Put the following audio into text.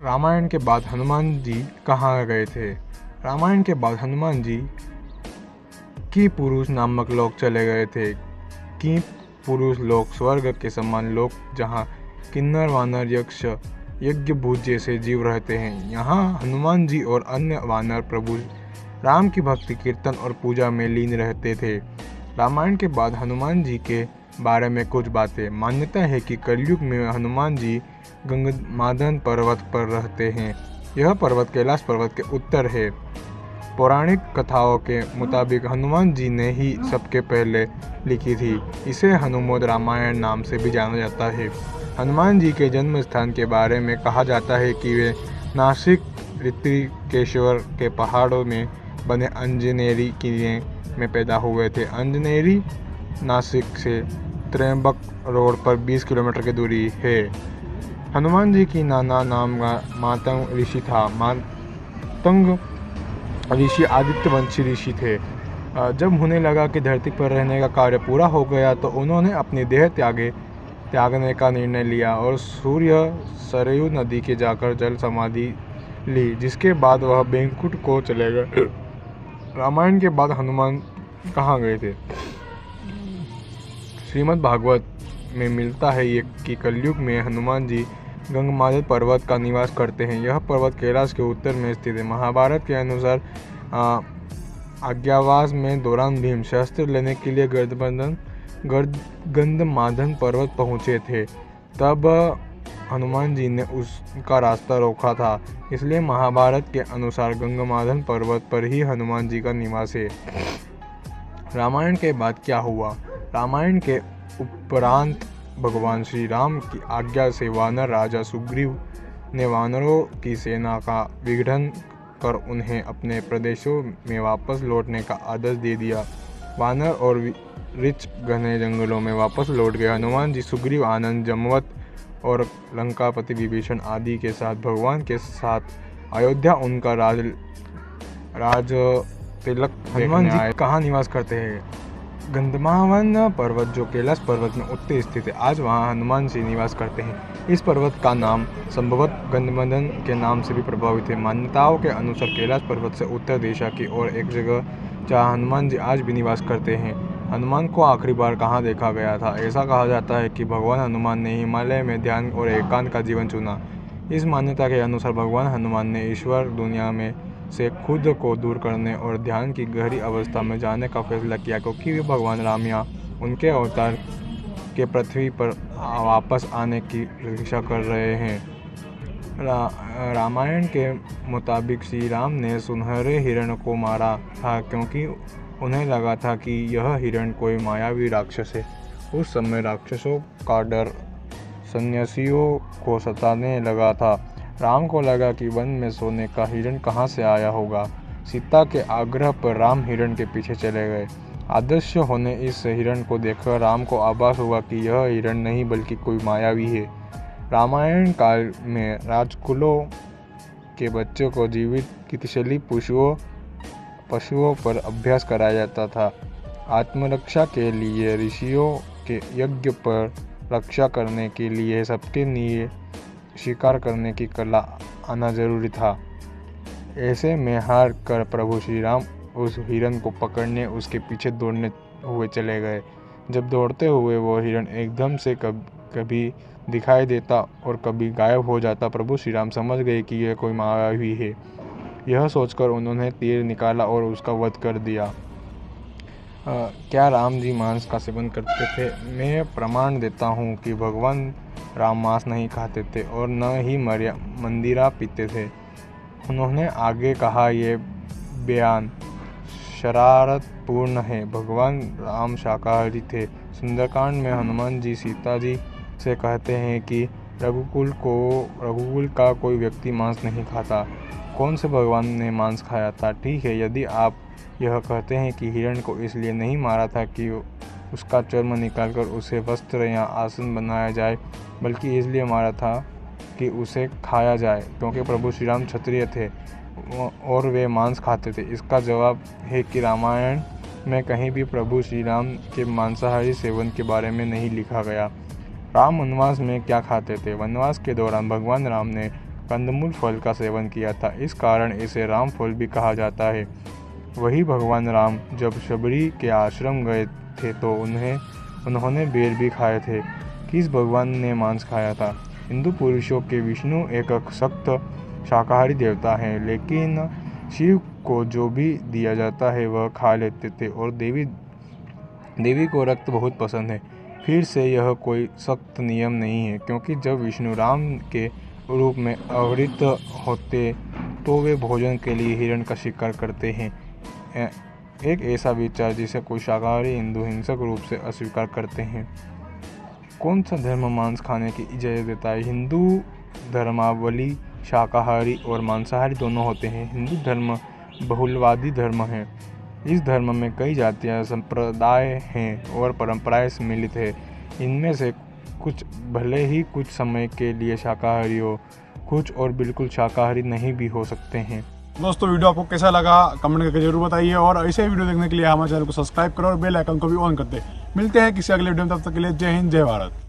रामायण के बाद हनुमान जी कहाँ गए थे? रामायण के बाद हनुमान जी की पुरुष नामक लोक चले गए थे। की पुरुष लोक स्वर्ग के समान लोक, जहाँ किन्नर, वानर, यक्ष, यज्ञ भूत जैसे जीव रहते हैं। यहाँ हनुमान जी और अन्य वानर प्रभु राम की भक्ति, कीर्तन और पूजा में लीन रहते थे। रामायण के बाद हनुमान जी के बारे में कुछ बातें। मान्यता है कि कलयुग में हनुमान जी गंगमादन पर्वत पर रहते हैं। यह पर्वत कैलाश पर्वत के उत्तर है। पौराणिक कथाओं के मुताबिक हनुमान जी ने ही सबके पहले लिखी थी। इसे हनुमोद रामायण नाम से भी जाना जाता है। हनुमान जी के जन्म स्थान के बारे में कहा जाता है कि वे नासिक ऋषिकेश्वर के पहाड़ों में बने अंजनेरी किले में पैदा हुए थे। अंजनेरी नासिक से त्र्यंबक रोड पर 20 किलोमीटर की दूरी है। हनुमान जी की नाना नाम का मातंग ऋषि था। मातंग ऋषि आदित्यवंशी ऋषि थे। जब उन्हें लगा कि धरती पर रहने का कार्य पूरा हो गया तो उन्होंने अपनी देह त्यागने का निर्णय लिया और सूर्य सरयू नदी के जाकर जल समाधि ली, जिसके बाद वह बैंकुट को चले गए। रामायण के बाद हनुमान कहाँ गए थे? श्रीमद् भागवत में मिलता है कि कलयुग में हनुमान जी गंगमादन पर्वत का निवास करते हैं। यह पर्वत कैलाश के उत्तर में स्थित है। महाभारत के अनुसार अज्ञातवास में दौरान भीम शस्त्र लेने के लिए गंधमादन पर्वत पहुंचे थे। तब हनुमान जी ने उसका रास्ता रोका था। इसलिए महाभारत के अनुसार गंधमादन पर्वत पर ही हनुमान जी का निवास है। रामायण के बाद क्या हुआ? रामायण के उपरांत भगवान श्री राम की आज्ञा से वानर राजा सुग्रीव ने वानरों की सेना का विघटन कर उन्हें अपने प्रदेशों में वापस लौटने का आदेश दे दिया। वानर और ऋच घने जंगलों में वापस लौट गए। हनुमान जी सुग्रीव, आनंद, जमवंत और लंकापति विभीषण आदि के साथ भगवान के साथ अयोध्या उनका राज तिलक हनुमान जी कहाँ निवास करते हैं? गंधमादन पर्वत, जो कैलाश पर्वत में उत्तर स्थित है, आज वहाँ हनुमान जी निवास करते हैं। इस पर्वत का नाम संभवतः गंधमादन के नाम से भी प्रभावित है। मान्यताओं के अनुसार कैलाश पर्वत से उत्तर दिशा की ओर एक जगह जहाँ हनुमान जी आज भी निवास करते हैं। हनुमान को आखिरी बार कहाँ देखा गया था? ऐसा कहा जाता है कि भगवान हनुमान ने हिमालय में ध्यान और एकांत का जीवन चुना। इस मान्यता के अनुसार भगवान हनुमान ने ईश्वर दुनिया में से खुद को दूर करने और ध्यान की गहरी अवस्था में जाने का फैसला किया, क्योंकि वे भगवान राम या उनके अवतार के पृथ्वी पर वापस आने की प्रतीक्षा कर रहे हैं। रामायण के मुताबिक श्री राम ने सुनहरे हिरण को मारा था, क्योंकि उन्हें लगा था कि यह हिरण कोई मायावी राक्षस है। उस समय राक्षसों का डर सन्यासियों को सताने लगा था। राम को लगा कि वन में सोने का हिरण कहाँ से आया होगा। सीता के आग्रह पर राम हिरण के पीछे चले गए। अदृश्य होने इस हिरण को देखकर राम को आभास हुआ कि यह हिरण नहीं बल्कि कोई मायावी है। रामायण काल में राजकुलों के बच्चों को जीवित कितशली पशुओं पर अभ्यास कराया जाता था। आत्मरक्षा के लिए ऋषियों के यज्ञ पर रक्षा करने के लिए सबके लिए शिकार करने की कला आना जरूरी था। ऐसे में हार कर प्रभु श्री राम उस हिरण को पकड़ने उसके पीछे दौड़ने हुए चले गए। जब दौड़ते हुए वो हिरण एकदम से कभी दिखाई देता और कभी गायब हो जाता, प्रभु श्री राम समझ गए कि यह कोई मायावी है। यह सोचकर उन्होंने तीर निकाला और उसका वध कर दिया। क्या राम जी मांस का सेवन करते थे? मैं प्रमाण देता हूँ कि भगवान राम मांस नहीं खाते थे और न ही मंदिरा पीते थे। उन्होंने आगे कहा, ये बयान शरारतपूर्ण है। भगवान राम शाकाहारी थे। सुंदरकांड में हनुमान जी सीता जी से कहते हैं कि रघुकुल का कोई व्यक्ति मांस नहीं खाता। कौन से भगवान ने मांस खाया था? ठीक है, यदि आप यह कहते हैं कि हिरण को इसलिए नहीं मारा था कि उसका चर्म निकालकर उसे वस्त्र या आसन बनाया जाए, बल्कि इसलिए मारा था कि उसे खाया जाए, क्योंकि प्रभु श्री राम क्षत्रिय थे और वे मांस खाते थे। इसका जवाब है कि रामायण में कहीं भी प्रभु श्री राम के मांसाहारी सेवन के बारे में नहीं लिखा गया। राम वनवास में क्या खाते थे? वनवास के दौरान भगवान राम ने कंदमूल फल का सेवन किया था। इस कारण इसे राम फल भी कहा जाता है। वही भगवान राम जब शबरी के आश्रम गए थे तो उन्होंने बेर भी खाए थे। किस भगवान ने मांस खाया था? हिंदू पुरुषों के विष्णु एक सख्त शाकाहारी देवता हैं, लेकिन शिव को जो भी दिया जाता है वह खा लेते थे और देवी को रक्त बहुत पसंद है। फिर से यह कोई सख्त नियम नहीं है, क्योंकि जब विष्णु राम के रूप में अवतरित होते तो वे भोजन के लिए हिरण का शिकार करते हैं। एक ऐसा विचार जिसे कोई शाकाहारी हिंदू हिंसक रूप से अस्वीकार करते हैं। कौन सा धर्म मांस खाने की इजाज़त देता है? हिंदू धर्मावली शाकाहारी और मांसाहारी दोनों होते हैं। हिंदू धर्म बहुलवादी धर्म है। इस धर्म में कई जातियां, संप्रदाय हैं और परंपराएं सम्मिलित हैं। इनमें से कुछ भले ही कुछ समय के लिए शाकाहारी हो, कुछ और बिल्कुल शाकाहारी नहीं भी हो सकते हैं। दोस्तों, वीडियो आपको कैसा लगा कमेंट करके जरूर बताइए और ऐसे वीडियो देखने के लिए हमारे चैनल को सब्सक्राइब करो और बेल आइकन को भी ऑन कर दे। मिलते हैं किसी अगले वीडियो में, तब तक के लिए जय हिंद, जय भारत।